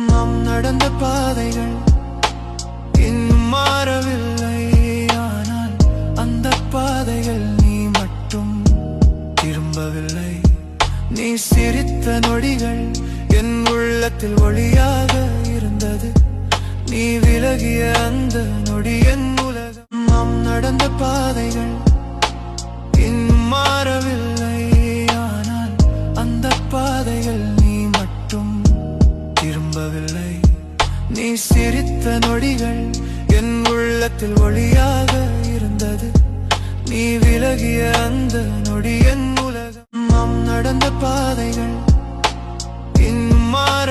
நாம் நடந்த பாதைகள் இன்னும் மாறவில்லை. ஆனால் அந்த பாதைகள் நீ மட்டும் திரும்பவில்லை. நீ சிரித்த நொடிகள் என் உள்ளத்தில் ஒளியாக இருந்தது. நீ விலகிய அந்த நொடி என் உலகம். நாம் நடந்த பாதைகள் இன்னும் மாறவில்லை. ஆனால் அந்த பாதைகள் நீ மட்டும் திரும்பவில்லை. நீ சிரித்த நொடிகள் என் உள்ளத்தில் ஒளியாக இருந்தது. நீ விலகிய அந்த நொடி என் உலகம். நாம் நடந்த பாதைகள் இன்னும் மாற